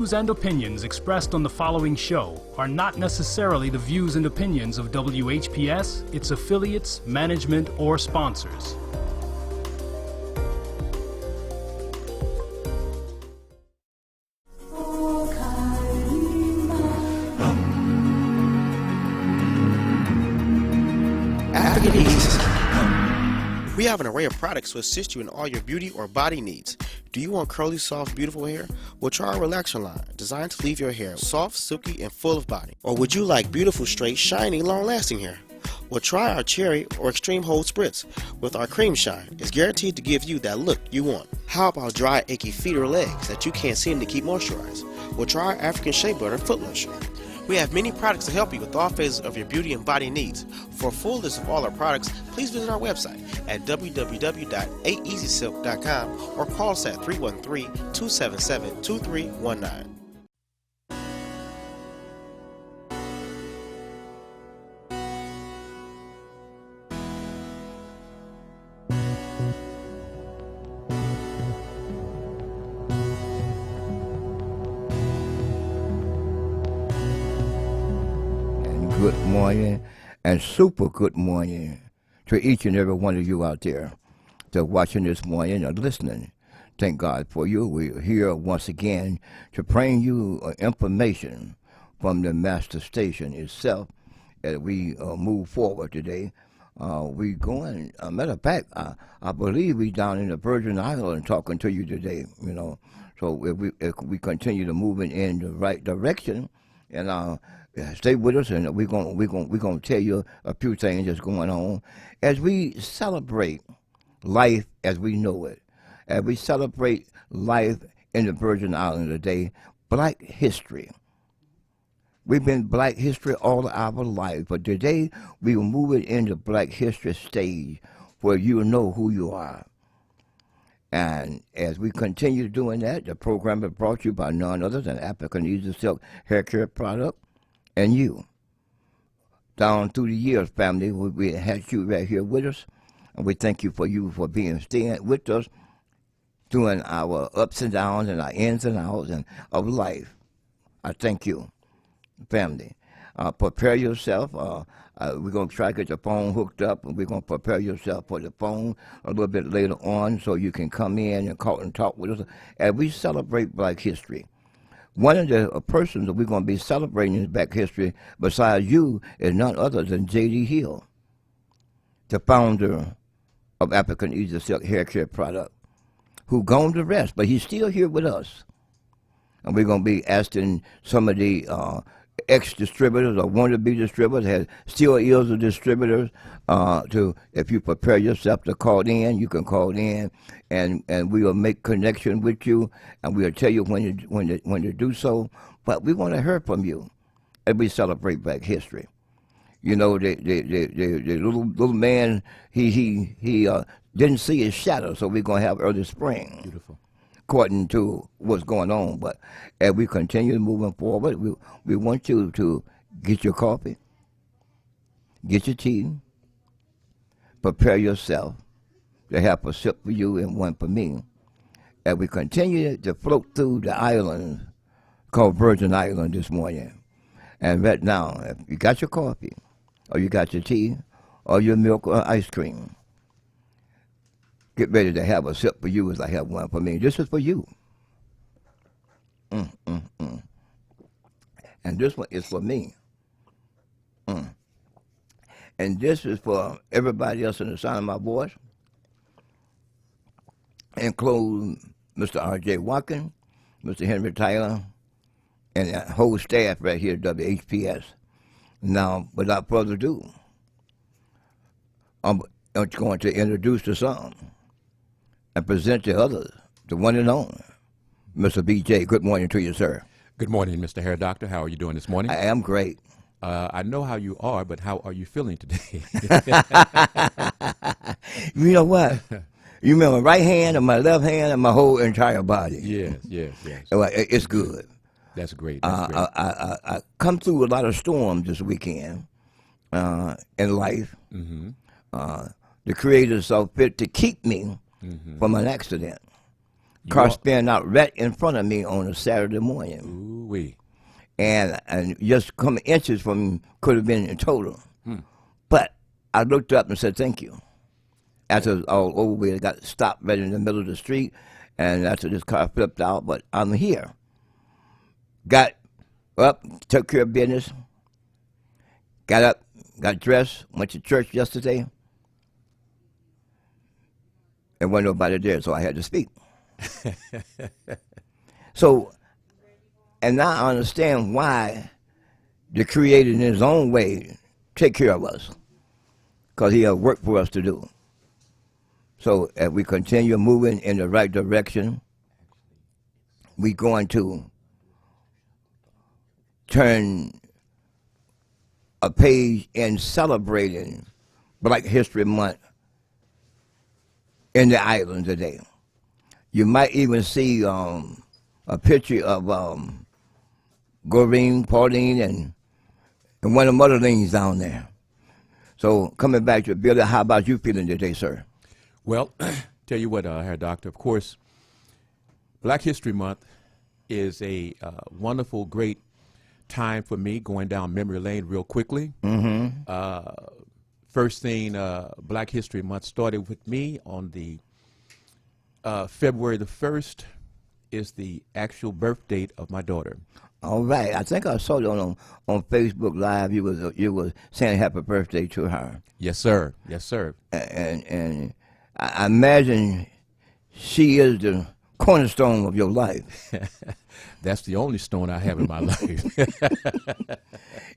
Views and opinions expressed on the following show are not necessarily the views and opinions of WHPS, its affiliates, management, or sponsors. We have an array of products to assist you in all your beauty or body needs. Do you want curly, soft, beautiful hair? Well, try our relaxer line, designed to leave your hair soft, silky, and full of body. Or would you like beautiful, straight, shiny, long-lasting hair? Well, try our cherry or extreme hold spritz with our cream shine. It's guaranteed to give you that look you want. How about dry, achy feet or legs that you can't seem to keep moisturized? Well, try our African shea butter foot lotion. We have many products to help you with all phases of your beauty and body needs. For a full list of all our products, please visit our website at www.aeasysilk.com or call us at 313-277-2319. Good morning and super good morning to each and every one of you out there that are watching this morning or listening. Thank God for you. We're here once again to bring you information from the master station itself as we move forward today. We going, matter of fact, I believe we down in the Virgin Islands talking to you today, you know. So if we continue to move in the right direction and stay with us, and we're gonna tell you a few things that's going on as we celebrate life as we know it. As we celebrate life in the Virgin Islands today, Black history. We've been Black history all our life, but today we will move it into Black history stage where you know who you are. And as we continue doing that, the program is brought to you by none other than African Easy Silk Hair Care Product. And you, down through the years, family, we had you right here with us, and we thank you for staying with us during our ups and downs and our ins and outs of life. I thank you, family. Prepare yourself. We're going to try to get the phone hooked up, and we're going to prepare yourself for the phone a little bit later on so you can come in and call and talk with us as we celebrate Black history. One of the persons that we're going to be celebrating in Black history besides you is none other than J.D. Hill, the founder of African Easy Silk Hair Care Product, who gone to rest, but he's still here with us. And we're going to be asking some of the ex-distributors or want-to-be distributors, that still is a distributors, to, if you prepare yourself to call in, you can call in, and we will make connection with you, and we'll tell you when to do so. But we want to hear from you as we celebrate Black history. You know, the little man, he didn't see his shadow, so we're going to have early spring. Beautiful. According to what's going on. But as we continue moving forward, we want you to get your coffee, get your tea, prepare yourself to have a sip for you and one for me. As we continue to float through the island called Virgin Island this morning. And right now, if you got your coffee, or you got your tea, or your milk or ice cream, get ready to have a sip for you as I have one for me. This is for you. And this one is for me. And this is for everybody else in the sound of my voice, including Mr. R.J. Watkins, Mr. Henry Tyler, and the whole staff right here at WHPS. Now, without further ado, I'm going to introduce the song and present to others, the one and only, Mr. B.J. Good morning to you, sir. Good morning, Mr. Hair Doctor. How are you doing this morning? I am great. I know how you are, but how are you feeling today? You know what? You remember my right hand and my left hand and my whole entire body. Yes. It's good. That's great. I come through a lot of storms this weekend in life. The Creator saw fit to keep me from an accident. Car spin out right in front of me on a Saturday morning. Ooh-wee. And just coming inches from could have been in total. But I looked up and said, thank you. After it was all over with, it got stopped right in the middle of the street. And after this car flipped out, but I'm here. Got up, took care of business. Got up, got dressed, went to church yesterday. And wasn't nobody there, so I had to speak. So, and now I understand why the Creator in his own way take care of us, because he has work for us to do. So as we continue moving in the right direction, we're going to turn a page in celebrating Black History Month in the island today. You might even see a picture of Goreen, Pauline, and one of the motherlings down there. So coming back to Billy, how about you feeling today, sir? Well, tell you what, Herr Doctor, of course, Black History Month is a wonderful, great time for me, going down memory lane real quickly. First thing, Black History Month started with me on the February the 1st is the actual birth date of my daughter. All right. I think I saw you on Facebook Live. You was saying happy birthday to her. Yes, sir. Yes, sir. And I imagine she is the cornerstone of your life. That's the only stone I have in my life.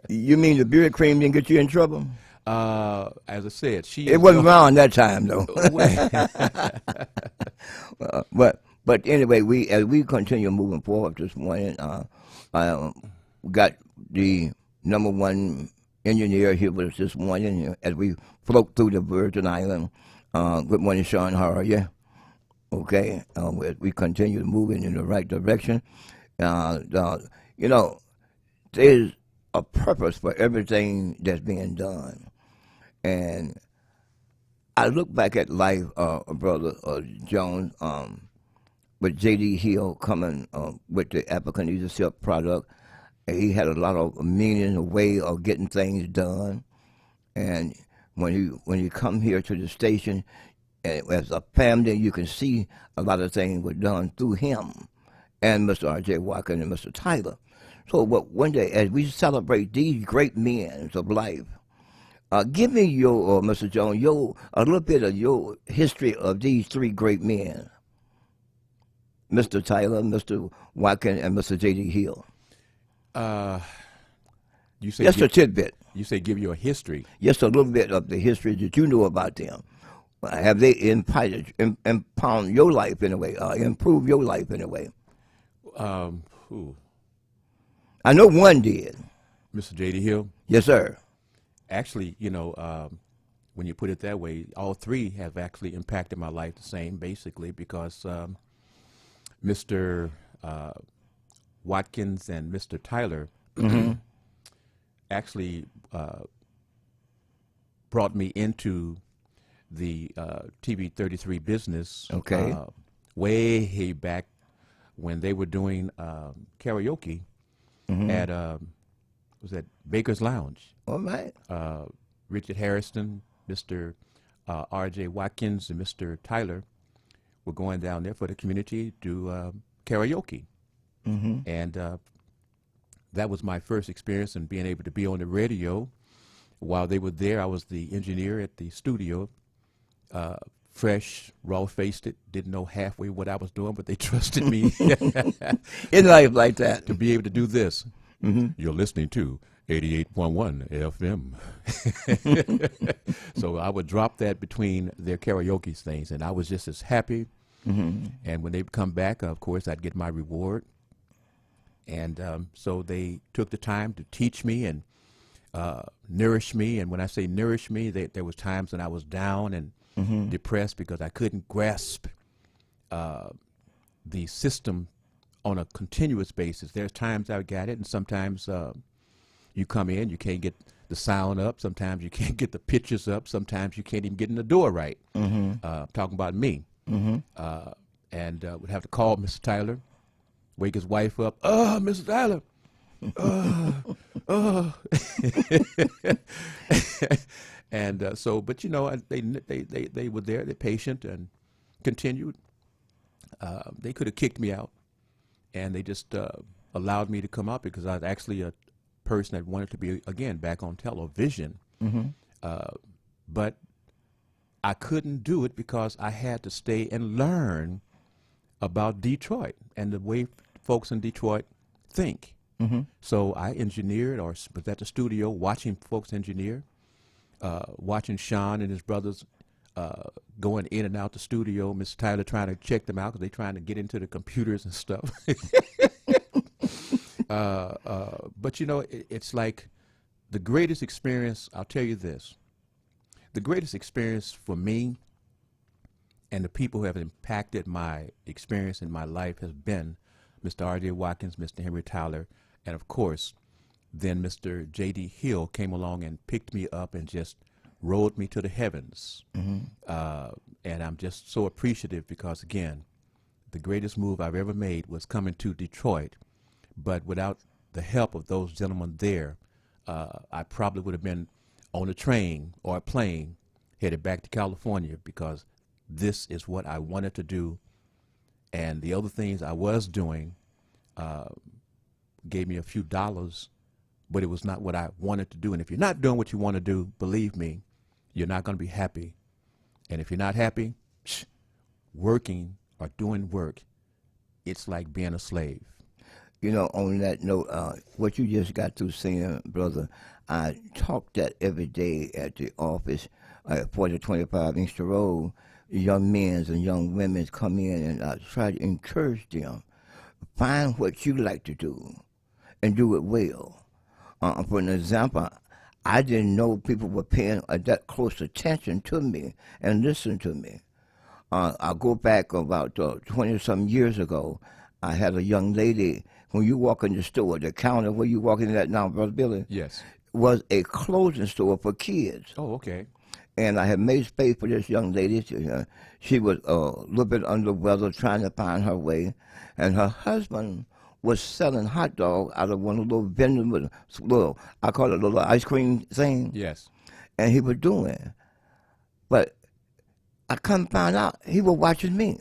You mean the beard cream didn't get you in trouble? As I said, it wasn't around that time, though. But anyway, as we continue moving forward this morning, got the #1 engineer here with us this morning as we float through the Virgin Island. Good morning, Sean. How are you? Okay. We continue moving in the right direction. You know, there's a purpose for everything that's being done. And I look back at life, Brother Jones, with J.D. Hill coming with the African Easy Silk product. And he had a lot of meaning, a way of getting things done. And when you come here to the station, as a family, you can see a lot of things were done through him and Mr. R.J. Watkins and Mr. Tyler. So one day, as we celebrate these great men of life, give me your, Mr. Jones, a little bit of your history of these three great men, Mr. Tyler, Mr. Watkins, and Mr. J.D. Hill. You say just a tidbit. You say give you a history. Just a little bit of the history that you know about them. Have they impound your life in a way, improve your life in a way? I know one did. Mr. J.D. Hill? Yes, sir. Actually, when you put it that way, all three have actually impacted my life the same, basically, because Mr. Watkins and Mr. Tyler actually brought me into the TV 33 business way back when they were doing karaoke at was that Baker's Lounge. All right. Richard Harrison, Mr. R.J. Watkins, and Mr. Tyler were going down there for the community to do karaoke. And that was my first experience in being able to be on the radio. While they were there, I was the engineer at the studio, fresh, raw-faced it, didn't know halfway what I was doing, but they trusted me. In life like that. To be able to do this. You're listening to 88.1 FM. So I would drop that between their karaoke things, and I was just as happy. And when they come back, of course, I'd get my reward. And so they took the time to teach me and nourish me. And when I say nourish me, there was times when I was down and depressed because I couldn't grasp the system on a continuous basis. There's times I got it, and sometimes you come in, you can't get the sound up. Sometimes you can't get the pictures up. Sometimes you can't even get in the door right. Talking about me. and would have to call Mr. Tyler, wake his wife up. Mr. Tyler. And so, but you know, they were there. They're patient and continued. They could have kicked me out, and they just allowed me to come out because I was actually a person that wanted to be again back on television. But I couldn't do it because I had to stay and learn about Detroit and the way folks in Detroit think. So I engineered or was at the studio watching folks engineer, watching Sean and his brothers going in and out the studio, Mr. Tyler trying to check them out because they're trying to get into the computers and stuff. But, you know, it's like the greatest experience, I'll tell you this, the greatest experience for me and the people who have impacted my experience in my life has been Mr. R.J. Watkins, Mr. Henry Tyler, and of course, then Mr. J.D. Hill came along and picked me up and just rode me to the heavens. And I'm just so appreciative because, again, the greatest move I've ever made was coming to Detroit. But without the help of those gentlemen there, I probably would have been on a train or a plane headed back to California because this is what I wanted to do. And the other things I was doing gave me a few dollars, but it was not what I wanted to do. And if you're not doing what you want to do, believe me, you're not going to be happy. And if you're not happy, working or doing work, it's like being a slave. You know, on that note, what you just got through saying, brother, I talk that every day at the office at 4025 Inkster Road. Young men and young women come in, and I try to encourage them. Find what you like to do and do it well. For an example, I didn't know people were paying that close attention to me and listen to me. I go back about 20-some years ago. I had a young lady, when you walk in the store, the counter where you walk in that now, Brother Billy, yes, was a clothing store for kids. Oh, okay. And I had made space for this young lady. She was a little bit under the weather, trying to find her way. And her husband was selling hot dogs out of one of those vending with little, I call it a little ice cream thing. Yes. And he was doing it. But I come find out he was watching me.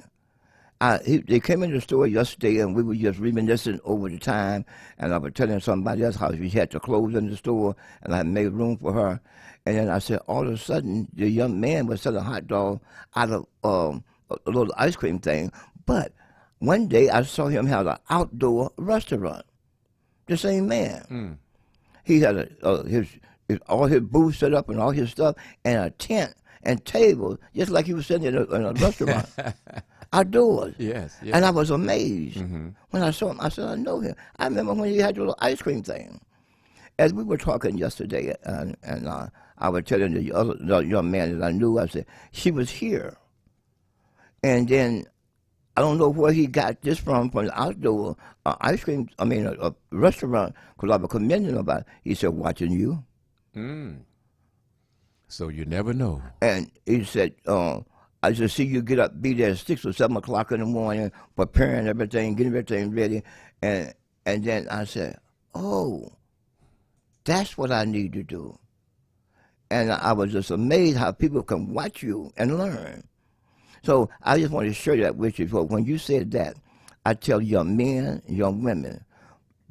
They came in the store yesterday, and we were just reminiscing over the time, and I was telling somebody else how she had to close in the store, and I made room for her. And then I said, all of a sudden, the young man was selling hot dog out of a little ice cream thing. But one day, I saw him have an outdoor restaurant. The same man. He had all his booths set up and all his stuff, and a tent and tables, just like he was sitting in a restaurant. Outdoors. Yes, yes. And I was amazed. When I saw him, I said, I know him. I remember when he had the little ice cream thing. As we were talking yesterday, and I was telling the young man that I knew, I said, she was here. And then I don't know where he got this from the outdoor ice cream, a restaurant, because I was commending him about it. He said, watching you. So you never know. And he said, I just see you get up, be there at 6 or 7 o'clock in the morning, preparing everything, getting everything ready. And then I said, oh, that's what I need to do. And I was just amazed how people can watch you and learn. So I just want to share that with you. So when you said that, I tell young men, young women,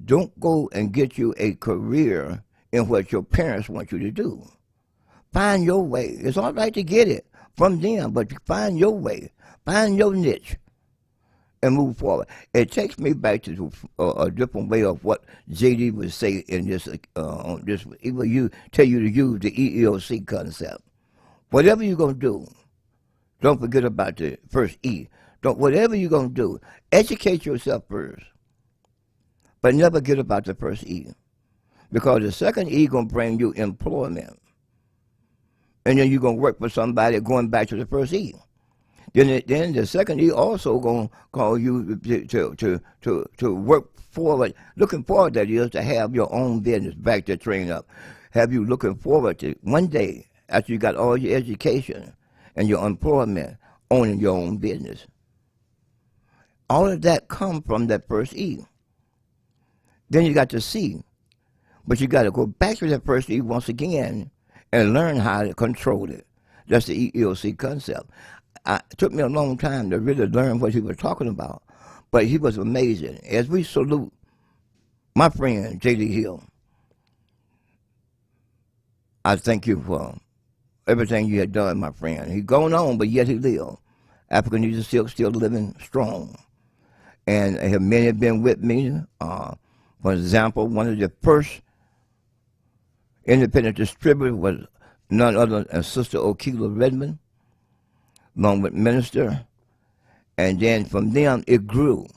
don't go and get you a career in what your parents want you to do. Find your way. It's all right to get it from them, but find your way, find your niche, and move forward. It takes me back to a different way of what J.D. would say in this. He would tell you to use the EEOC concept. Whatever you're gonna do, don't forget about the first E. Whatever you're gonna do, educate yourself first, but never forget about the first E, because the second E gonna bring you employment. And then you're going to work for somebody going back to the first E. Then the second E also going to call you to work forward, looking forward, that is, to have your own business, back to train up. Have you looking forward to one day, after you got all your education and your employment, owning your own business. All of that come from that first E. Then you got the C. But you got to go back to that first E once again and learn how to control it. That's the EEOC concept. It took me a long time to really learn what he was talking about, but he was amazing. As we salute my friend, J.D. Hill, I thank you for everything you had done, my friend. He's gone on, but yet he lived. African Music still living strong. And many have been with me. For example, one of the first independent distributors was none other than Sister Okila Redmond, along with Minister. And then from them, it grew.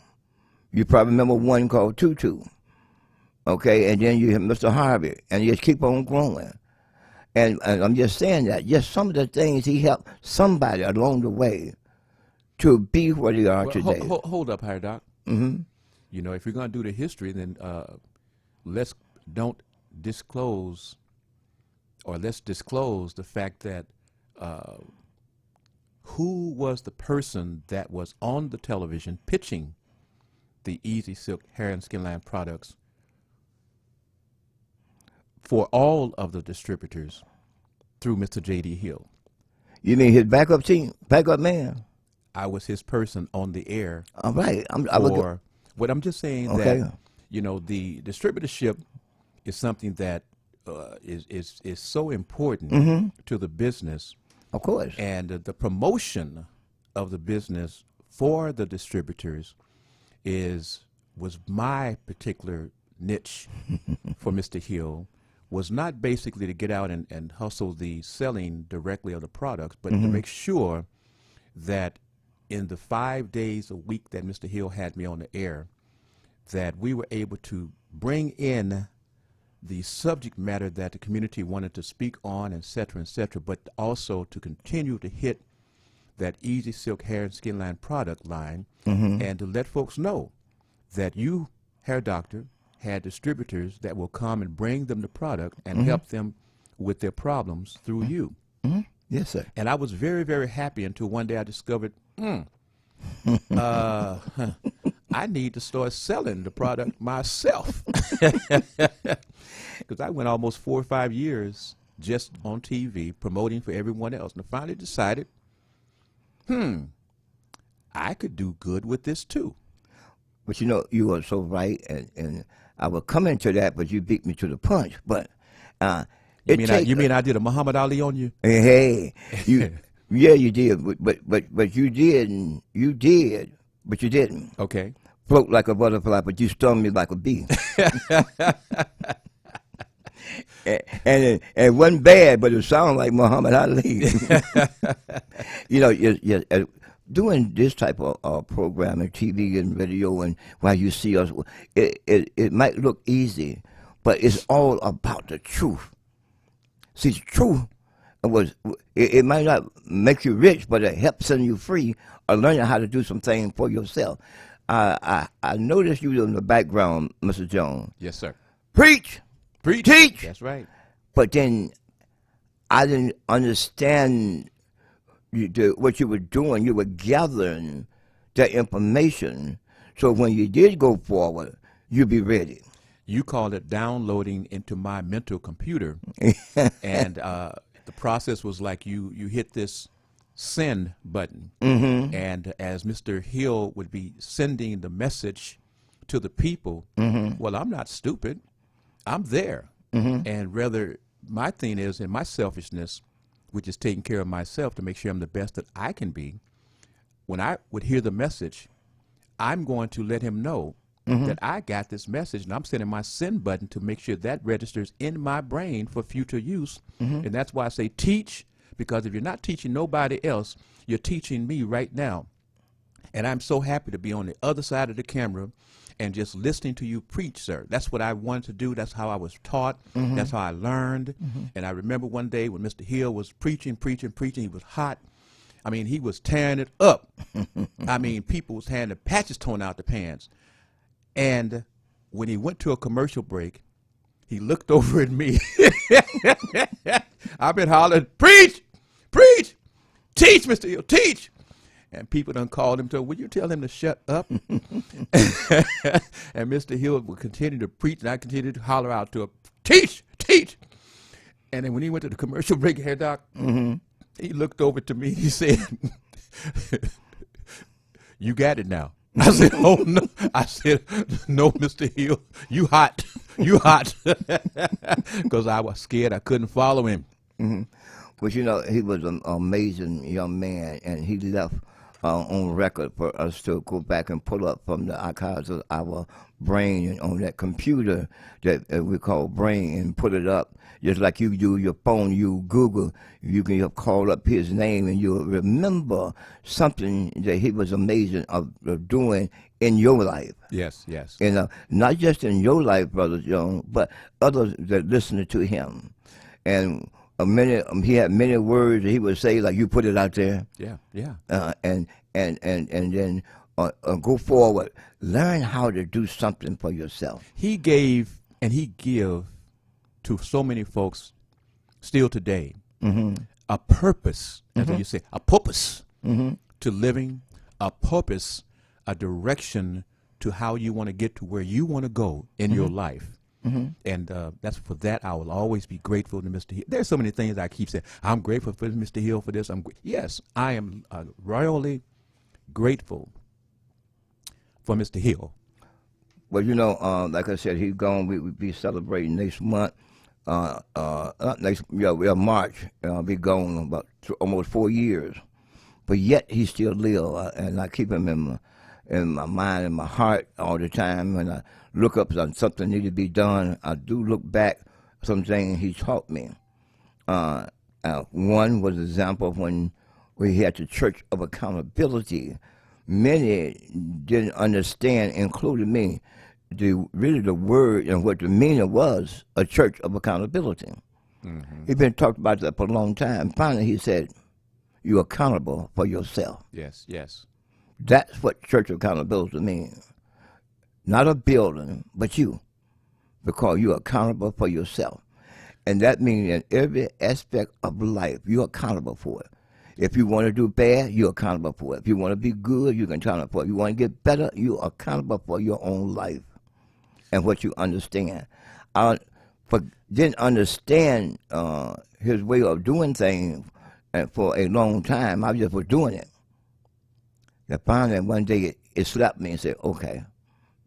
You probably remember one called Tutu. Okay, and then you have Mr. Harvey, and you just keep on growing. And I'm just saying that, just some of the things he helped somebody along the way to be where they are today. Hold up, Higher Doc. Mm-hmm. You know, if you're going to do the history, then let's disclose the fact that who was the person that was on the television pitching the Easy Silk hair and skin line products for all of the distributors through Mr. J.D. Hill. You mean his backup team, backup man? I was his person on the air. All right. But I'm just saying that, you know, the distributorship is something that is so important to the business. Of course. And the promotion of the business for the distributors was my particular niche for Mr. Hill. Was not basically to get out and hustle the selling directly of the products, but to make sure that in the 5 days a week that Mr. Hill had me on the air, that we were able to bring in the subject matter that the community wanted to speak on, et cetera, but also to continue to hit that Easy Silk hair and skin line product line, and to let folks know that you, hair doctor, had distributors that will come and bring them the product and help them with their problems through you. Yes, sir. And I was very, very happy until one day I discovered, I need to start selling the product myself. Because I went almost 4 or 5 years just on TV promoting for everyone else. And I finally decided, I could do good with this too. But you know, you are so right, and I was coming to that, but you beat me to the punch. But you mean I did a Muhammad Ali on you? Hey, yeah, you did, but you did, but you didn't. Okay. Float like a butterfly, but you stung me like a bee. and it wasn't bad, but it sounded like Muhammad Ali. You know, doing this type of programming, TV and radio, and while you see us, it might look easy, but it's all about the truth. See, the truth it might not make you rich, but it helps setting you free or learning how to do some things for yourself. I noticed you in the background, Mr. Jones. Yes, sir. Preach, teach. That's right. But then I didn't understand what you were doing. You were gathering that information, so when you did go forward, you'd be ready. You call it downloading into my mental computer, and the process was like you hit this send button, and as Mr. Hill would be sending the message to the people, well, I'm not stupid. I'm there. And rather, my thing is, in my selfishness, which is taking care of myself to make sure I'm the best that I can be, when I would hear the message, I'm going to let him know that I got this message, and I'm sending my send button to make sure that registers in my brain for future use. And that's why I say teach, because if you're not teaching nobody else, you're teaching me right now. And I'm so happy to be on the other side of the camera and just listening to you preach, sir. That's what I wanted to do. That's how I was taught. That's how I learned. And I remember one day when Mr. Hill was preaching. He was hot. I mean, he was tearing it up. I mean, people was having the patches torn out the pants. And when he went to a commercial break, he looked over at me. I've been hollering, preach, teach, Mr. Hill, teach. and people done called him to, would you tell him to shut up? And Mr. Hill would continue to preach, and I continued to holler out to him, teach, teach. And then when he went to the commercial break here, Doc, he looked over to me, he said, you got it now. I said, oh, no. I said, no, Mr. Hill, you hot. You hot. Because I was scared I couldn't follow him. But, you know, he was an amazing young man, and he left on record for us to go back and pull up from the archives of our brain on that computer that we call brain and put it up. Just like you do your phone, you Google, you can call up his name and you'll remember something that he was amazing of doing in your life. Yes, yes. And not just in your life, Brother Jones, but others that listened to him. And he had many words that he would say, like you put it out there. Yeah, yeah. And then go forward. Learn how to do something for yourself. He gave and he give to so many folks still today a purpose, as you say, a purpose to living, a purpose, a direction to how you want to get to where you want to go in your life. And that's for that I will always be grateful to Mr. Hill. There's so many things I keep saying. I'm grateful for Mr. Hill for this. Yes, I am royally grateful for Mr. Hill. Well, you know, like I said, he's gone. We'll be celebrating next month. March. Be gone about almost 4 years. But yet he still lives, and I keep him in my mind and my heart all the time. When I look up on something need to be done, I do look back something he taught me. One was an example of when we had the Church of Accountability. Many didn't understand, including me, the word and what the meaning was, a church of accountability. He'd been talking about that for a long time. Finally, he said, you're accountable for yourself. Yes, yes. That's what church of accountability means. Not a building, but you, because you're accountable for yourself. And that means in every aspect of life, you're accountable for it. If you want to do bad, you're accountable for it. If you want to be good, you're accountable for it. If you want to get better, you're accountable for your own life and what you understand. I didn't understand his way of doing things for a long time. I just was doing it. And finally, one day, it slapped me and said, okay,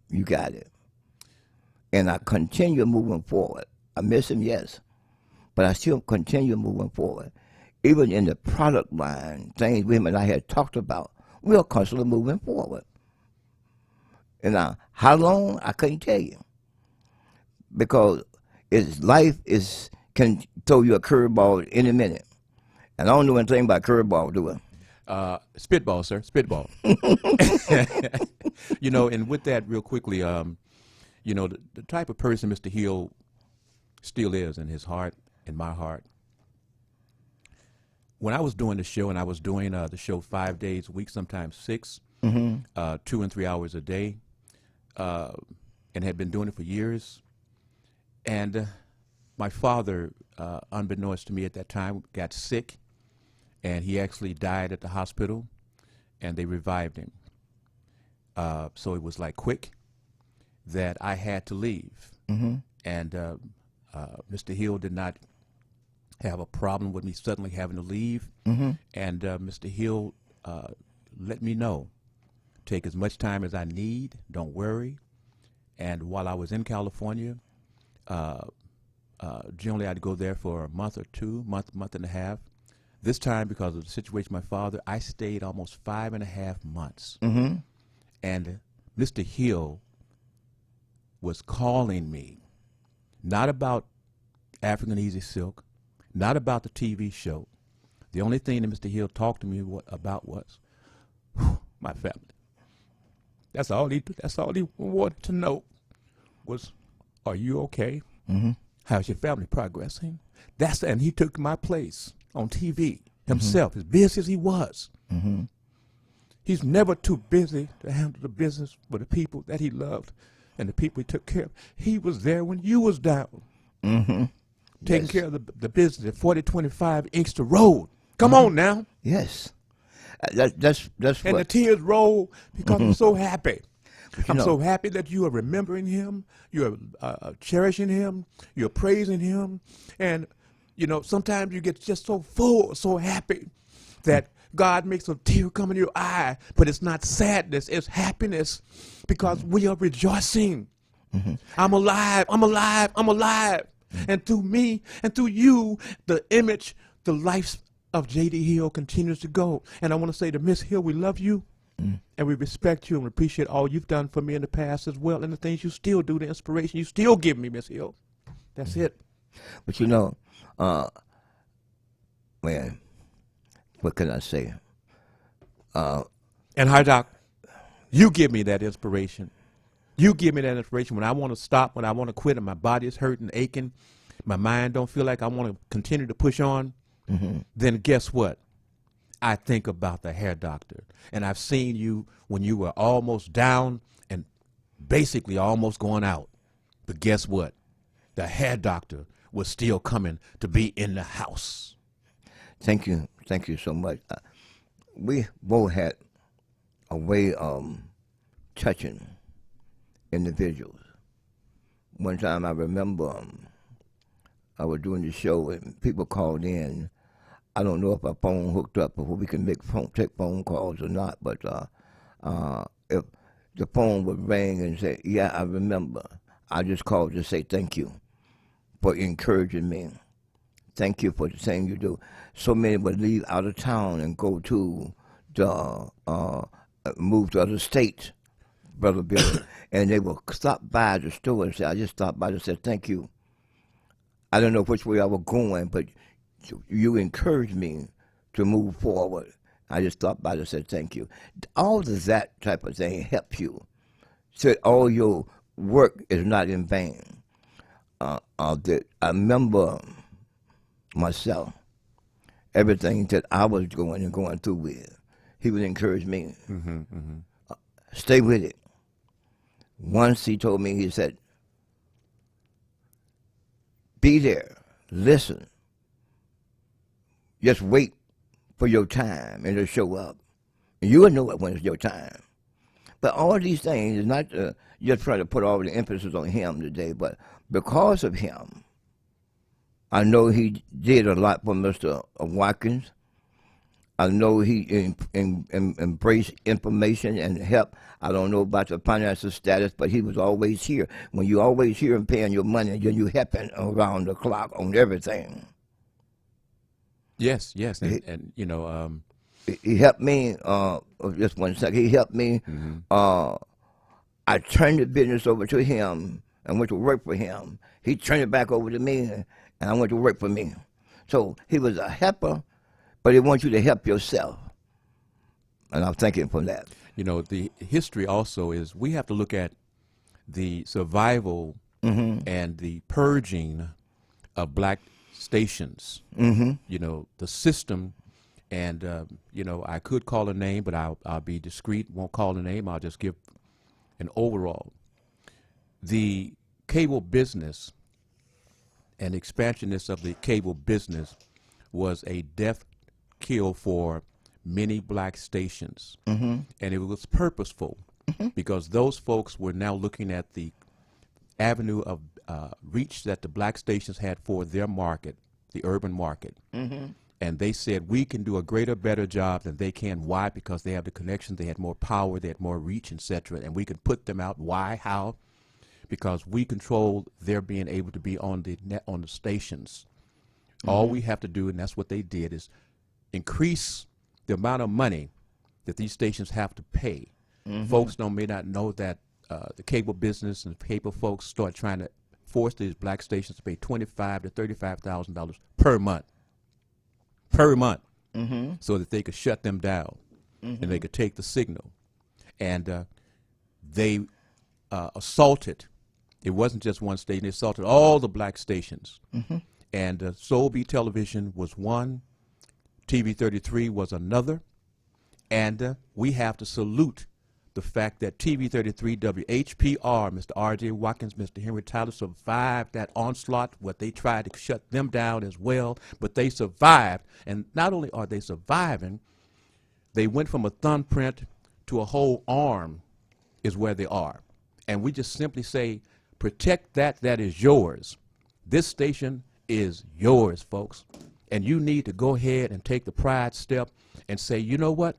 you got it. And I continue moving forward. I miss him, yes, but I still continue moving forward. Even in the product line, things with him and I had talked about, we are constantly moving forward. And how long, I couldn't tell you. Because life can throw you a curveball any minute. And I don't know anything about curveball, do I? Spitball, sir, spitball. You know, and with that real quickly, you know, the type of person Mr. Hill still is in his heart, in my heart. When I was doing the show, and I was doing the show 5 days a week, sometimes 6, 2 and 3 hours a day, and had been doing it for years. And my father, unbeknownst to me at that time, got sick, and he actually died at the hospital, and they revived him. So it was like quick that I had to leave. And Mr. Hill did not have a problem with me suddenly having to leave. And Mr. Hill let me know, take as much time as I need, don't worry. And while I was in California, generally I'd go there for a month or two, month and a half. This time, because of the situation with my father, I stayed almost 5.5 months. And Mr. Hill was calling me, not about African Easy Silk, not about the TV show. The only thing that Mr. Hill talked to me about was my family. That's all he wanted to know was, are you okay? How's your family progressing? And he took my place on TV himself, as busy as he was. He's never too busy to handle the business for the people that he loved and the people he took care of. He was there when you was down, taking care of the business at 4025 Inkster Road. Come on now. Yes. That's And what. the tears roll because I'm so happy. I'm know- so happy that you are remembering him, you're cherishing him, you're praising him. And, sometimes you get just so full, so happy that God makes a tear come in your eye, but it's not sadness, it's happiness because we are rejoicing. I'm alive, I'm alive, I'm alive. And through me and through you, the image, the life of J.D. Hill continues to go. And I want to say to Miss Hill, we love you. And we respect you and appreciate all you've done for me in the past as well, and the things you still do, the inspiration you still give me, Miss Hill. That's it. But man, what can I say? And High Doc, you give me that inspiration. You give me that inspiration when I want to stop, when I want to quit, and my body is hurting, aching, my mind don't feel like I want to continue to push on. Then guess what? I think about the hair doctor. And I've seen you when you were almost down and basically almost going out. But guess what? The hair doctor was still coming to be in the house. Thank you so much. We both had a way of touching individuals. One time I remember I was doing the show and people called in. I don't know if our phone hooked up before we can take phone calls or not, but if the phone would ring and say, yeah, I remember, I just called to say thank you for encouraging me. Thank you for the thing you do. So many would leave out of town and go to move to other states, Brother Bill, and they will stop by the store and say, I just stopped by to say thank you. I don't know which way I was going, but you encouraged me to move forward. I just stopped by to say thank you. All of that type of thing helps you. So all your work is not in vain. I remember myself, everything that I was going through with. He would encourage me. Stay with it. Once he told me, he said, be there, listen. Just wait for your time and it'll show up. And you will know it when it's your time. But all these things is not just trying to put all the emphasis on him today, but because of him, I know he did a lot for Mr. Watkins. I know he embraced information and help. I don't know about the financial status, but he was always here. When you always here and paying your money, then you helping around the clock on everything. Yes, and he helped me. Just 1 second. He helped me. I turned the business over to him and went to work for him. He turned it back over to me, and I went to work for me. So he was a helper, but he wants you to help yourself. And I'm thanking for that. The history also is we have to look at the survival and the purging of black stations. The system, and I could call a name, but I'll be discreet. Won't call a name. I'll just give an overall. The cable business and expansionness of the cable business was a death kill for many black stations, and it was purposeful because those folks were now looking at the avenue of reach that the black stations had for their market, the urban market. And they said, we can do a greater, better job than they can. Why? Because they have the connections, they had more power, they had more reach, etc. And we can put them out. Why? How? Because we control their being able to be on the net, on the stations. All we have to do, and that's what they did, is increase the amount of money that these stations have to pay. Folks may not know that the cable business and the cable folks start trying to force these black stations to pay $25,000 to $35,000 per month. So that they could shut them down and they could take the signal. And they assaulted. It wasn't just one station. They assaulted all the black stations. And Soulby Television was one. TV 33 was another. And we have to salute the fact that TV 33 WHPR, Mr. R.J. Watkins, Mr. Henry Tyler survived that onslaught. What they tried to shut them down as well, but they survived. And not only are they surviving, They went from a thumbprint to a whole arm is where they are. And we just simply say, protect that is yours. This station is yours, folks. And you need to go ahead and take the pride step and say, you know what?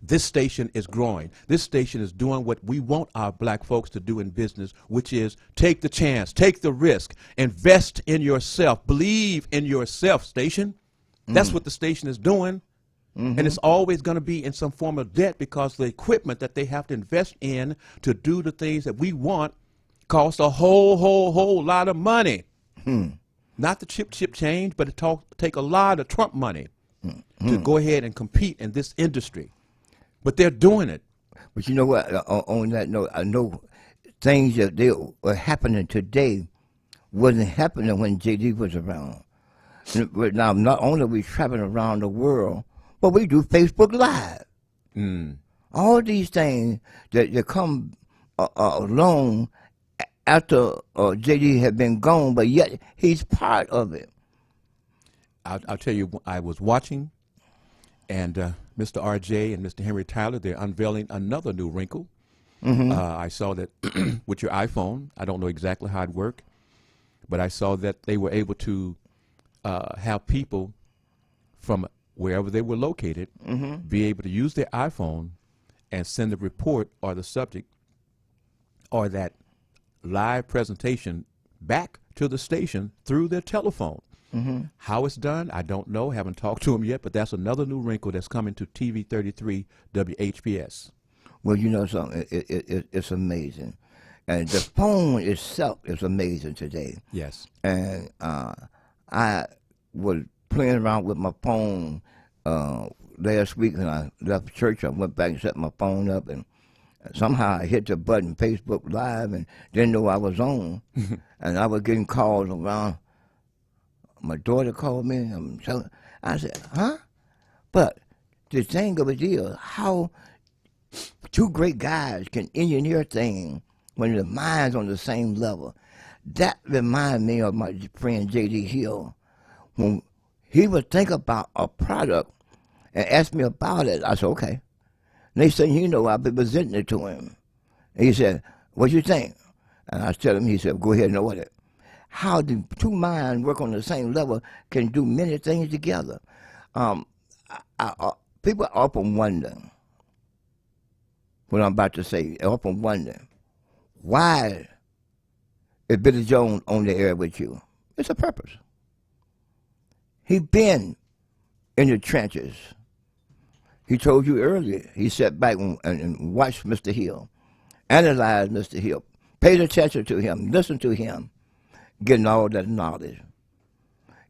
This station is growing. This station is doing what we want our black folks to do in business, which is take the chance, take the risk, invest in yourself, believe in yourself, station. That's what the station is doing. And it's always going to be in some form of debt because the equipment that they have to invest in to do the things that we want costs a whole lot of money. Not the chip change, but it take a lot of Trump money to go ahead and compete in this industry. But they're doing it. But you know what? On that note, I know things that they are happening today wasn't happening when JD was around. But now, not only are we traveling around the world, but we do Facebook Live. All these things that come along after JD had been gone, but yet he's part of it. I'll tell you, I was watching, and Mr. RJ and Mr. Henry Tyler, they're unveiling another new wrinkle. I saw that with your iPhone. I don't know exactly how it worked, but I saw that they were able to have people from wherever they were located be able to use their iPhone and send the report or the subject or that live presentation back to the station through their telephone. How it's done, I don't know. Haven't talked to them yet, but that's another new wrinkle that's coming to TV 33 WHPS. Well, you know something, it's amazing. And the phone itself is amazing today. Yes. And I was playing around with my phone last week, and I left church. I went back and set my phone up, and somehow I hit the button, Facebook Live, and didn't know I was on. And I was getting calls around. My daughter called me. I said, huh? But the thing of it is, how two great guys can engineer things when the mind's on the same level. That reminds me of my friend J.D. Hill. When he would think about a product and ask me about it, I said, okay. Next thing you know, I'll be presenting it to him. And he said, what you think? And I tell him, he said, go ahead and order it. How the two minds work on the same level can do many things together. People often wonder, what I'm about to say, often wonder, why is Billy Jones on the air with you? It's a purpose. He been in the trenches. He told you earlier, he sat back and watched Mr. Hill, analyzed Mr. Hill, paid attention to him, listened to him, getting all that knowledge.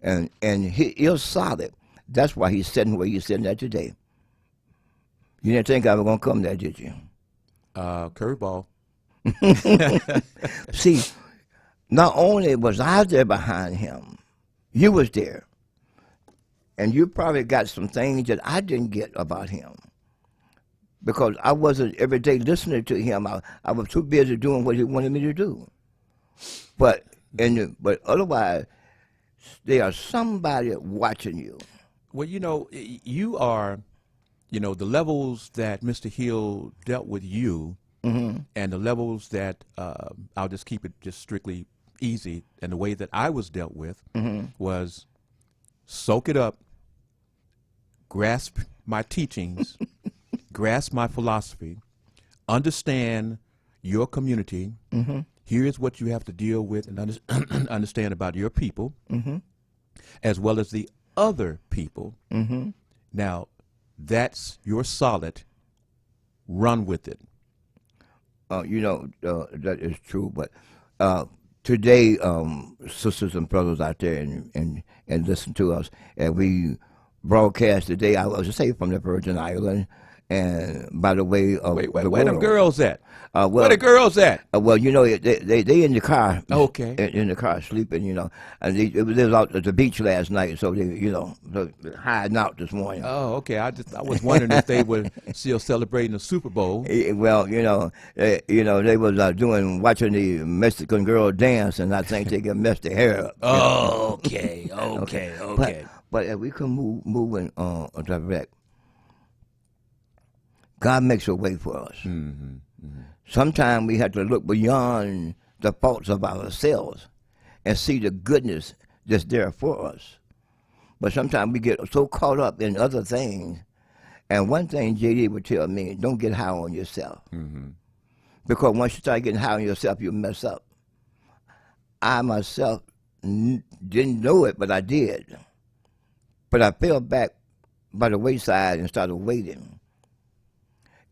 And he is solid. That's why he's sitting where he's sitting at today. You didn't think I was going to come there, did you? Curveball. See, not only was I there behind him, you was there. And you probably got some things that I didn't get about him. Because I wasn't every day listening to him. I was too busy doing what he wanted me to do. But otherwise, there are somebody watching you. Well, you know, you are, you know, the levels that Mr. Hill dealt with you and the levels that I'll just keep it just strictly easy, and the way that I was dealt with was soak it up, grasp my teachings, grasp my philosophy, understand your community. Here is what you have to deal with and understand about your people, as well as the other people. Now, that's your solid. Run with it. You know, that is true. But today, sisters and brothers out there and listen to us, and we broadcast today, I was to say, from the Virgin Islands. And by the way, where them girls at? Well, where the girls at? Well, you know, they in the car. Okay. In the car sleeping, you know. And they was out at the beach last night, so they, you know, they're hiding out this morning. Oh, okay. I was wondering if they were still celebrating the Super Bowl. Well, you know, they was watching the Mexican girl dance, and I think they got messed their hair up. Oh, okay. But if we can moving direct. God makes a way for us. Sometimes we have to look beyond the faults of ourselves and see the goodness that's there for us. But sometimes we get so caught up in other things. And one thing JD would tell me, don't get high on yourself. Because once you start getting high on yourself, you mess up. I myself didn't know it, but I did. But I fell back by the wayside and started waiting.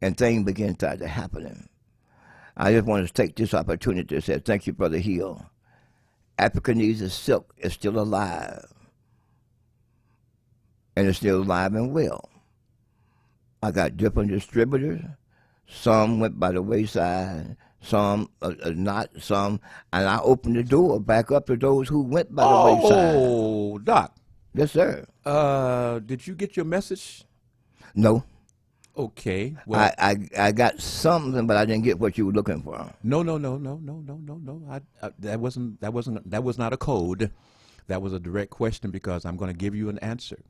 And things began to happen. I just want to take this opportunity to say thank you, Brother Hill. Africanese silk is still alive. And it's still alive and well. I got different distributors. Some went by the wayside, some not, some, and I opened the door back up to those who went by the wayside. Oh, Doc. Yes, sir. Did you get your message? No. Okay. Well, I got something, but I didn't get what you were looking for. No. That was not a code. That was a direct question because I'm going to give you an answer.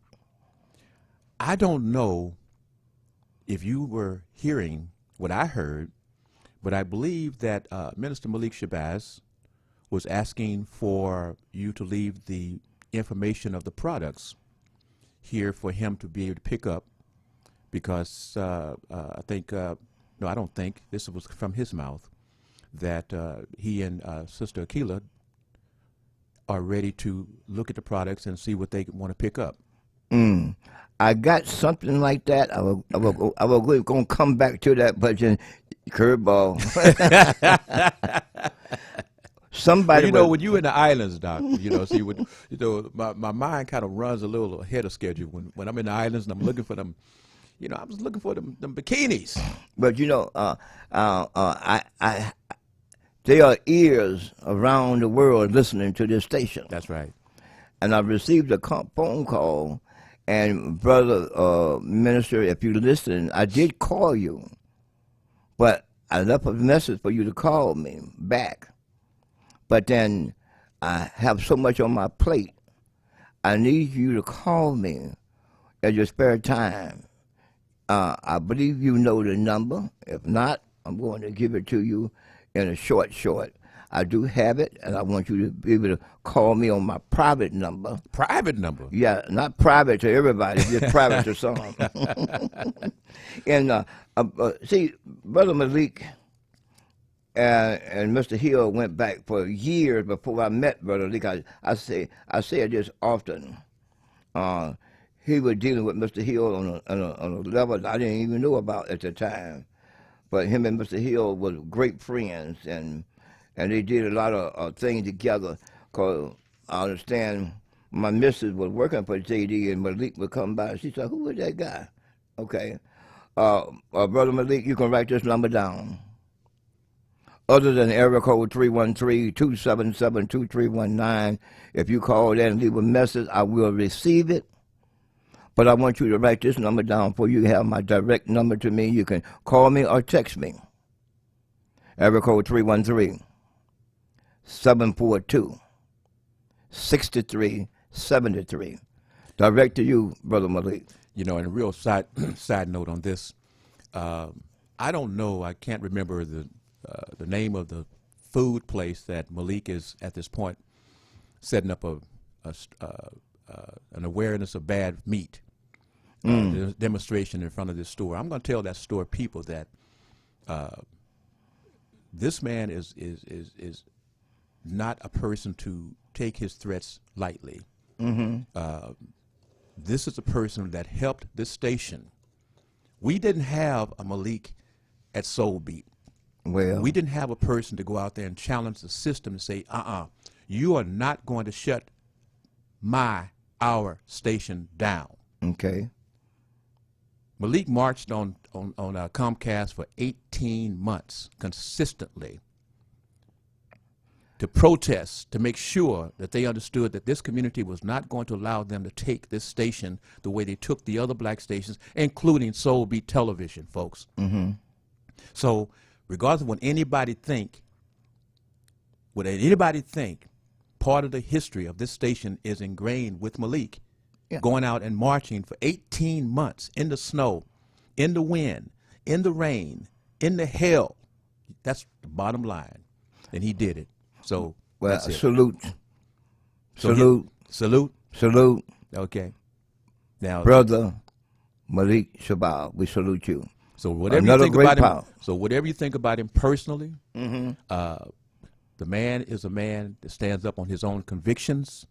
I don't know if you were hearing what I heard, but I believe that Minister Malik Shabazz was asking for you to leave the information of the products here for him to be able to pick up, because I think, no, I don't think, this was from his mouth, that he and Sister Akila are ready to look at the products and see what they want to pick up. I got something like that. I was going to come back to that, but then curveball. Somebody, well, when you in the islands, Doc, see, my mind kind of runs a little ahead of schedule. When I'm in the islands and I'm looking for them, I was looking for them bikinis. But there are ears around the world listening to this station. That's right. And I received a phone call. And Brother Minister, if you listen, I did call you, but I left a message for you to call me back. But then I have so much on my plate, I need you to call me at your spare time. I believe you know the number. If not, I'm going to give it to you in a short. I do have it, and I want you to be able to call me on my private number. Private number? Yeah, not private to everybody, just private to some. And see, Brother Malik and Mr. Hill went back for years before I met Brother Malik. I say this often. He was dealing with Mr. Hill on a level I didn't even know about at the time. But him and Mr. Hill were great friends, and they did a lot of things together. Because I understand my missus was working for JD, and Malik would come by, and she said, "Who is that guy?" Okay. Brother Malik, you can write this number down. Other than area code 313-277-2319, if you call that and leave a message, I will receive it. But I want you to write this number down for you have my direct number to me. You can call me or text me. Area code 313-742-6373. Direct to you, Brother Malik. And a real side note on this, I don't know, I can't remember the name of the food place that Malik is at this point setting up an awareness of bad meat demonstration in front of this store. I'm going to tell that store people that this man is not a person to take his threats lightly. This is a person that helped this station. We didn't have a Malik at Soul Beat. Well, we didn't have a person to go out there and challenge the system and say, you are not going to shut our station down. Okay. Malik marched on Comcast for 18 months consistently to protest, to make sure that they understood that this community was not going to allow them to take this station the way they took the other black stations, including Soul Beat Television, folks. So regardless of what anybody think, part of the history of this station is ingrained with Malik, going out and marching for 18 months in the snow, in the wind, in the rain, in the hell. That's the bottom line. And he did it. So, Well, that's it. salute. So Salute. Salute. Salute. Okay. Now, Brother Malik Shabal, we salute you. so whatever Another you think great about him, power. so whatever you think about him personally, the man is a man that stands up on his own convictions,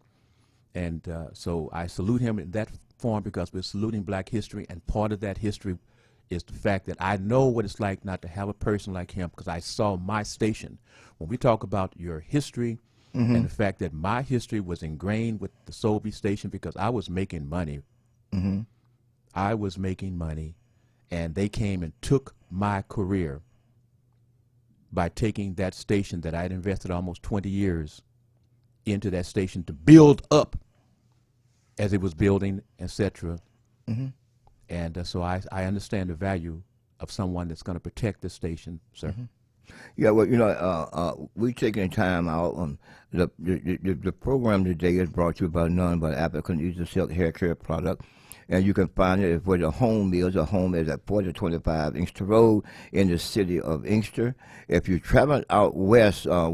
and so I salute him in that form because we're saluting Black history, and part of that history is the fact that I know what it's like not to have a person like him because I saw my station. When we talk about your history and the fact that my history was ingrained with the Sobey station because I was making money. I was making money, and they came and took my career by taking that station that I had invested almost 20 years into that station to build up as it was building, etc. And so I understand the value of someone that's going to protect the station, sir. Yeah, well, we're taking time out. The program today is brought to you by none but Applicant Easy Silk Hair Care Product. And you can find it where the home is. The home is at 4025 Inkster Road in the city of Inkster. If you travel out west of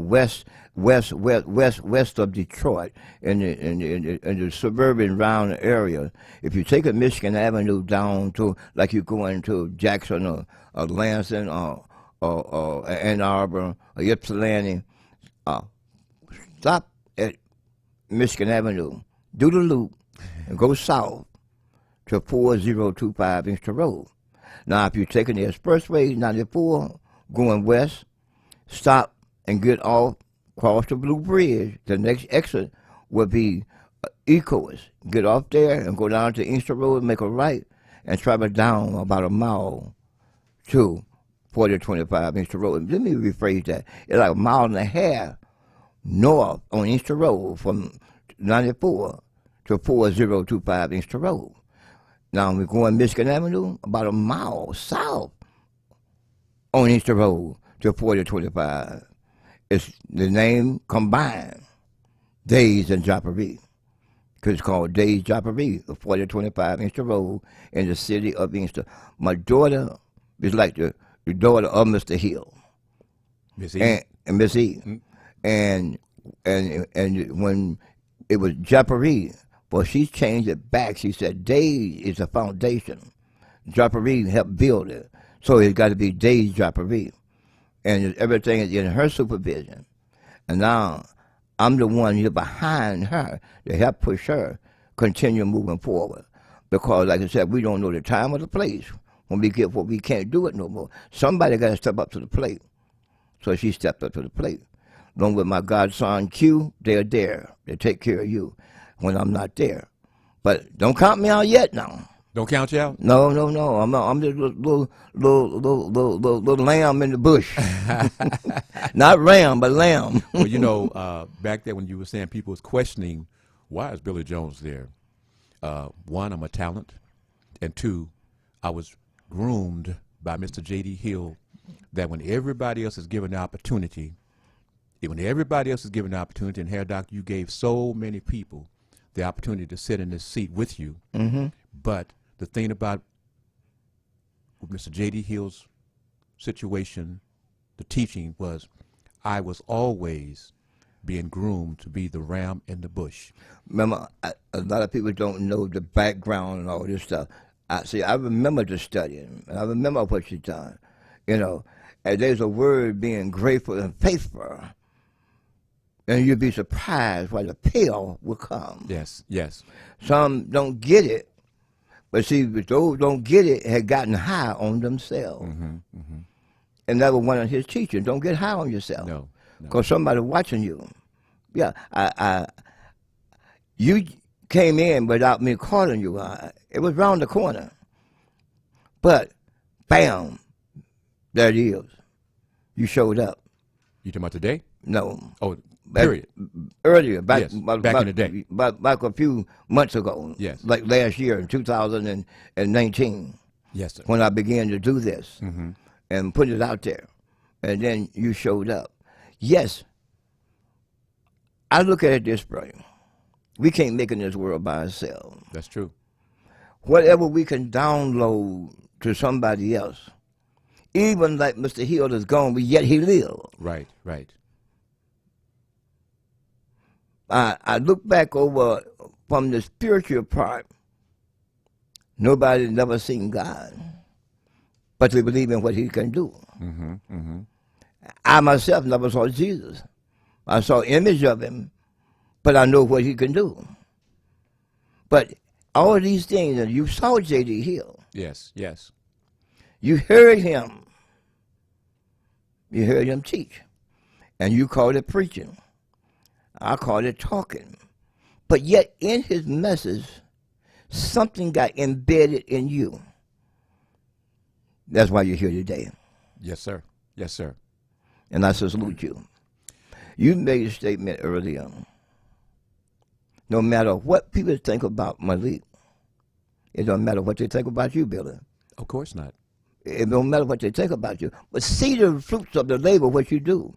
Detroit in the suburban round area, if you take a Michigan Avenue down to like you're going to Jackson or Lansing or Ann Arbor or Ypsilanti, stop at Michigan Avenue, do the loop, and go south to 4025 Inkster Road. Now, if you're taking the Expressway 94 going west, stop and get off, cross the Blue Bridge. The next exit will be Eco's. Get off there and go down to Inkster Road, make a right, and travel down about a mile to 4025 Inkster Road. Let me rephrase that. It's like a mile and a half north on Inkster Road from 94 to 4025 Inkster Road. Now we're going Michigan Avenue, about a mile south on Inkster Road to 4025. It's the name combined, Days and Joparee, because it's called Days Joparee, 4025 Inkster Road in the city of Inkster. My daughter is like the daughter of Mr. Hill, Miss E. and Miss E. And when it was Joparee. Well, she changed it back. She said, Days is a foundation. Joparee helped build it. So it's got to be Days Joparee. And everything is in her supervision. And now I'm the one here behind her to help push her continue moving forward. Because, like I said, we don't know the time or the place. When we get what we can't do it no more. Somebody got to step up to the plate. So she stepped up to the plate. Along with my godson Q, they're there. They take care of you when I'm not there. But don't count me out yet now. Don't count you out? No. I'm just a little lamb in the bush. Not ram, but lamb. Well, back there when you were saying people was questioning, why is Billy Jones there? One, I'm a talent. And two, I was groomed by Mr. J.D. Hill that when everybody else is given the opportunity, and Hair Doc, you gave so many people the opportunity to sit in this seat with you. But the thing about Mr. J.D. Hill's situation, the teaching was, I was always being groomed to be the ram in the bush. Remember, a lot of people don't know the background and all this stuff. I remember the studying, and I remember what you done, and there's a word being grateful and faithful. And you'd be surprised why the payoff will come. Yes. Some don't get it, but see, those who don't get it had gotten high on themselves. And that was one of his teachings. Don't get high on yourself. No. Because somebody's watching you. Yeah, you came in without me calling you. It was round the corner. But, bam, there it is. You showed up. You talking about today? No. Oh, period. Earlier, back in the day. Back a few months ago. Yes. Like last year in 2019. Yes, sir. When I began to do this and put it out there. And then you showed up. Yes. I look at it this way. We can't make it in this world by ourselves. That's true. Whatever we can download to somebody else, Even like Mr. Hill is gone, but yet he lived. Right, right. I look back over from the spiritual part. Nobody never seen God, but they believe in what he can do. Mm-hmm, mm-hmm. I myself never saw Jesus. I saw image of him, but I know what he can do. But all these things, and you saw J.D. Hill. Yes, yes. You heard him. You heard him teach. And you called it preaching. I called it talking. But yet in his message, something got embedded in you. That's why you're here today. Yes, sir. Yes, sir. And I salute you. You made a statement earlier. No matter what people think about Malik, it don't matter what they think about you, Billy. Of course not. It don't matter what they think about you. But see the fruits of the labor, what you do.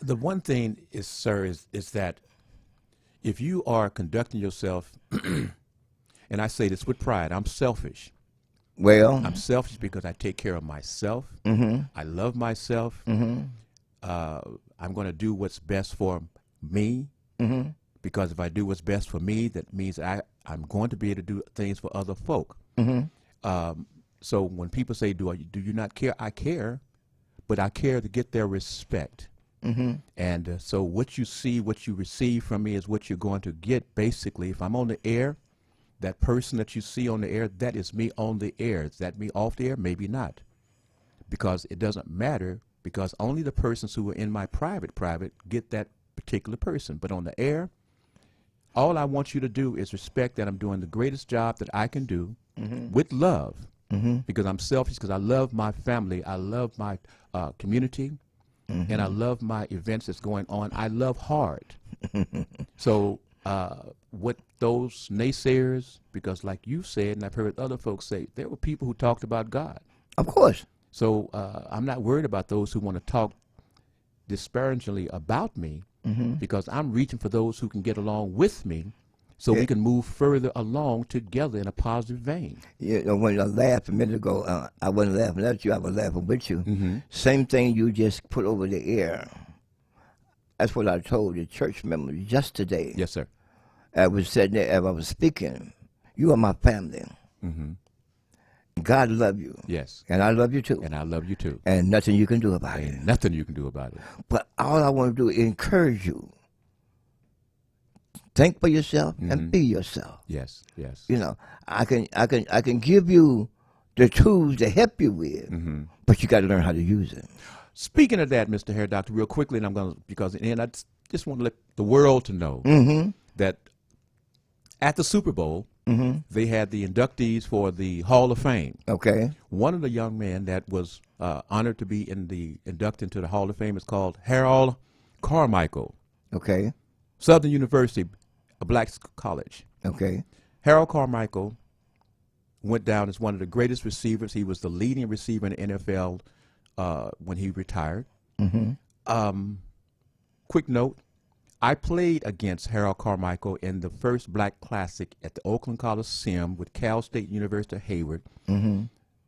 The one thing is, sir, is that if you are conducting yourself, and I say this with pride, I'm selfish. Well, I'm selfish because I take care of myself. mm-hmm. I love myself. Mm-hmm. I'm going to do what's best for me, Mm-hmm. because if I do what's best for me, that means I'm going to be able to do things for other folk. Mm-hmm. So when people say, do you not care? I care, but I care to get their respect. Mm-hmm. And so what you see, what you receive from me is what you're going to get. Basically, if I'm on the air, that person that you see on the air, that is me on the air. Is that me off the air? Maybe not. Because it doesn't matter, because only the persons who are in my private get that particular person. But on the air, all I want you to do is respect that I'm doing the greatest job that I can do with love. Because I'm selfish, because I love my family, I love my community, and I love my events that's going on. I love hard. So what those naysayers, because like you said, and I've heard other folks say, there were people who talked about God. Of course. So I'm not worried about those who want to talk disparagingly about me, because I'm reaching for those who can get along with me, so we can move further along together in a positive vein. You know, when I laughed a minute ago, I wasn't laughing at you, I was laughing with you. Same thing you just put over the air. That's what I told the church members yesterday. Yes, sir. I was sitting there as I was speaking. You are my family. God love you. Yes. And I love you too. And I love you too. And nothing you can do about it. Ain't nothing you can do about it. But all I want to do is encourage you. Think for yourself and be yourself. Yes, yes. You know, I can give you the tools to help you with, but you got to learn how to use it. Speaking of that, Mr. Hair Doctor, real quickly, and I'm going to, because and I just want to let the world to know that at the Super Bowl, they had the inductees for the Hall of Fame. Okay. One of the young men that was honored to be inducted into the Hall of Fame is called Harold Carmichael. Okay. Southern University, a black college. Okay. Harold Carmichael went down as one of the greatest receivers. He was the leading receiver in the NFL when he retired. Quick note, I played against Harold Carmichael in the first black classic at the Oakland Coliseum with Cal State University of Hayward.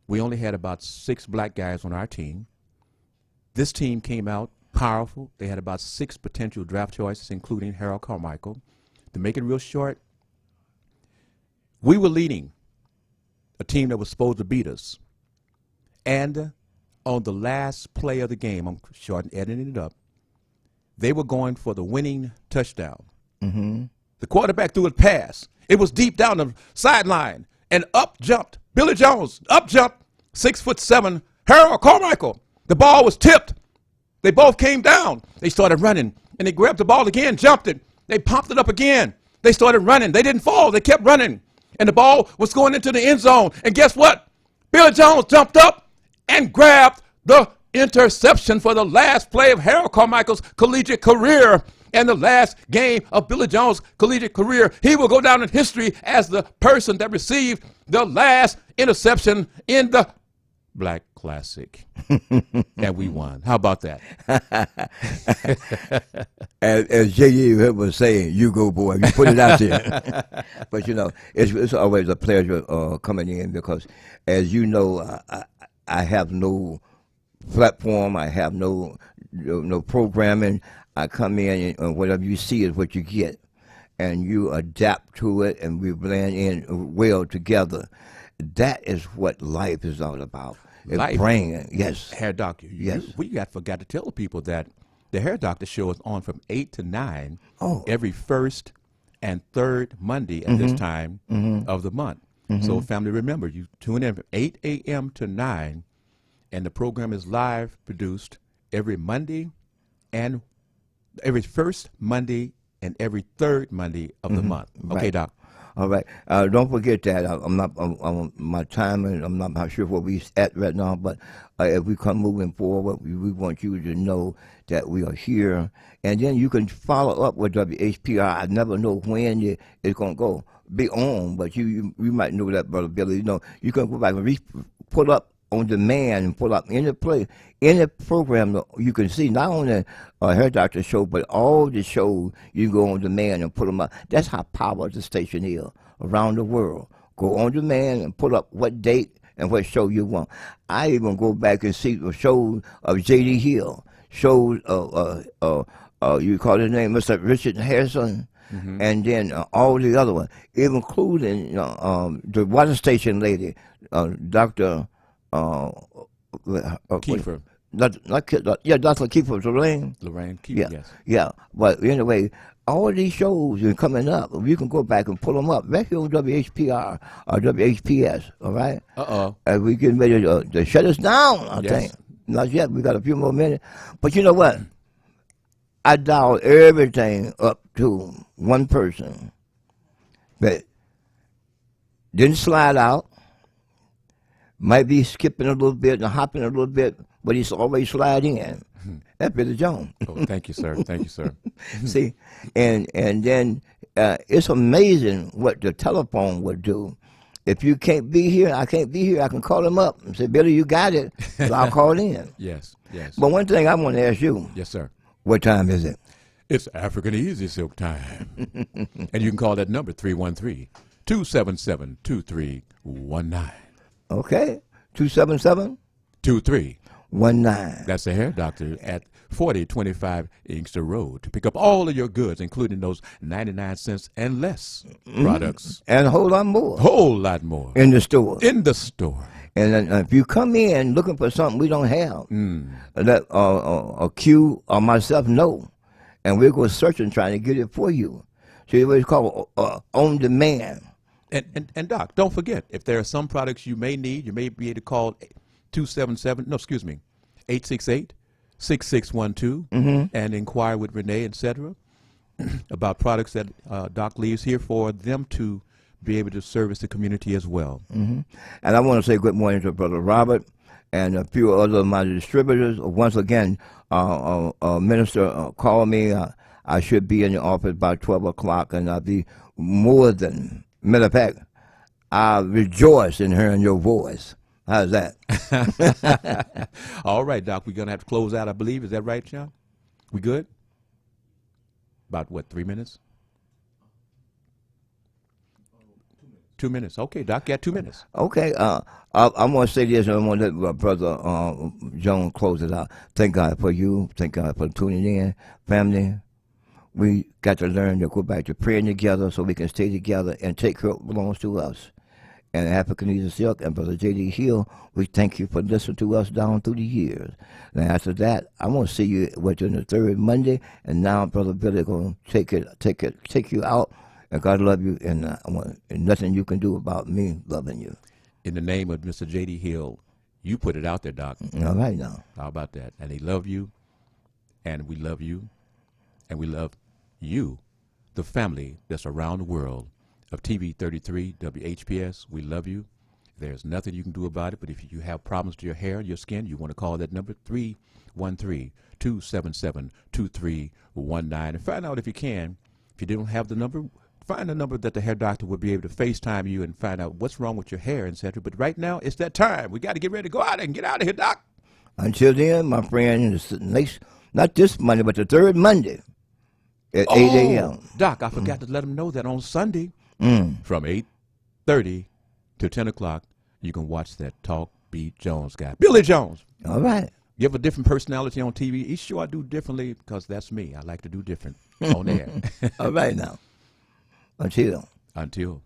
We only had about 6 black guys on our team. This team came out powerful. They had about 6 potential draft choices, including Harold Carmichael. To make it real short, we were leading a team that was supposed to beat us. And on the last play of the game, I'm editing it up, they were going for the winning touchdown. The quarterback threw a pass. It was deep down the sideline, and up jumped Billy Jones. Up jumped 6'7" Harold Carmichael. The ball was tipped. They both came down. They started running, and they grabbed the ball again, jumped it. They popped it up again. They started running. They didn't fall. They kept running, and the ball was going into the end zone. And guess what? Billy Jones jumped up and grabbed the interception for the last play of Harold Carmichael's collegiate career and the last game of Billy Jones' collegiate career. He will go down in history as the person that received the last interception in the Black Classic. And we won. How about that? As J.D. was saying, you go, boy. You put it out there. But, you know, it's always a pleasure coming in because, as you know, I have no platform. I have no programming. I come in and whatever you see is what you get, and you adapt to it, and we blend in well together. That is what life is all about. Life, bringing, yes, Hair Doctor. Yes. We forgot to tell people that the Hair Doctor show is on from 8 to 9 every first and third Monday at this time of the month. So, family, remember, you tune in from 8 a.m. to 9, and the program is live produced every Monday and every first Monday and every third Monday of the month. Okay, Right. Doc. All right. Don't forget that. I'm my time, and I'm not sure where we at right now, but if we come moving forward, we want you to know that we are here. And then you can follow up with WHPR. I never know when it's going to be on, but you might know that, Brother Billy. You know, you can go back and pull up on demand and pull up any program that you can see, not only Hair Doctor show, but all the shows you can go on demand and put them up. That's how powerful the station is around the world. Go on demand and put up what date and what show you want. I even go back and see the shows of J.D. Hill, shows of, you call his name, Mr. Richard Harrison, and then all the other ones, including the water station lady, Dr. Kiefer. Dr. Kiefer, Lorraine Kiefer, yes. Yeah, but anyway, all these shows are coming up. You can go back and pull them up right here on WHPR or WHPS, all right? And we getting ready to shut us down, I think. Not yet. We got a few more minutes. But you know what? I dialed everything up to one person that didn't slide out, might be skipping a little bit and hopping a little bit, but he's always slide in. That's Billy Jones. Oh, thank you, sir. Thank you, sir. See, and then it's amazing what the telephone would do. If you can't be here, I can't be here, I can call him up and say, Billy, you got it, so I'll call in. Yes. But one thing I want to ask you. Yes, sir. What time is it? It's African Easy Silk time. And you can call that number, 313-277-2319. Okay, 277? 2319. That's the Hair Doctor at 4025 Inkster Road to pick up all of your goods, including those 99 cents and less products. And a whole lot more. Whole lot more. In the store. In the store. And then if you come in looking for something we don't have, let Q or myself know, and we'll go searching trying to get it for you. So it's called on demand. And Doc, don't forget, if there are some products you may need, you may be able to call 868-6612 and inquire with Renee, etc., about products that Doc leaves here for them to be able to service the community as well. And I want to say good morning to Brother Robert and a few other of my distributors. Once again, Minister called me. I should be in the office by 12 o'clock, and I'll be more than, matter of fact, I rejoice in hearing your voice. How's that? All right, Doc, we're going to have to close out, I believe. Is that right, Sean? We good? About, 3 minutes? 2 minutes. Okay, Doc, got 2 minutes. Okay. I'm going to say this, and I want to let Brother Joan close it out. Thank God for you. Thank God for tuning in. Family, we got to learn to go back to praying together so we can stay together and take care of what belongs to us. And African Easy Silk and Brother J.D. Hill, we thank you for listening to us down through the years. And after that, I want to see you within the third Monday, and now Brother Billy going to take you out. And God love you, and nothing you can do about me loving you. In the name of Mr. J.D. Hill, you put it out there, Doc. All right now. How about that? And they love you, and we love you, and we love you, the family that's around the world of TV 33, WHPS. We love you. There's nothing you can do about it, but if you have problems with your hair, your skin, you want to call that number, 313-277-2319. And find out if you can. If you don't have the number, find a number that the hair doctor will be able to FaceTime you and find out what's wrong with your hair, etc. But right now, it's that time. We got to get ready to go out and get out of here, Doc. Until then, my friend, it's next, not this Monday, but the third Monday at 8 a.m. Doc, I forgot to let them know that on Sunday from 8:30 to 10 o'clock, you can watch that Talk B. Jones guy. Billy Jones. All right. You have a different personality on TV. Each show I do differently because that's me. I like to do different on air. All right now. Until. Until.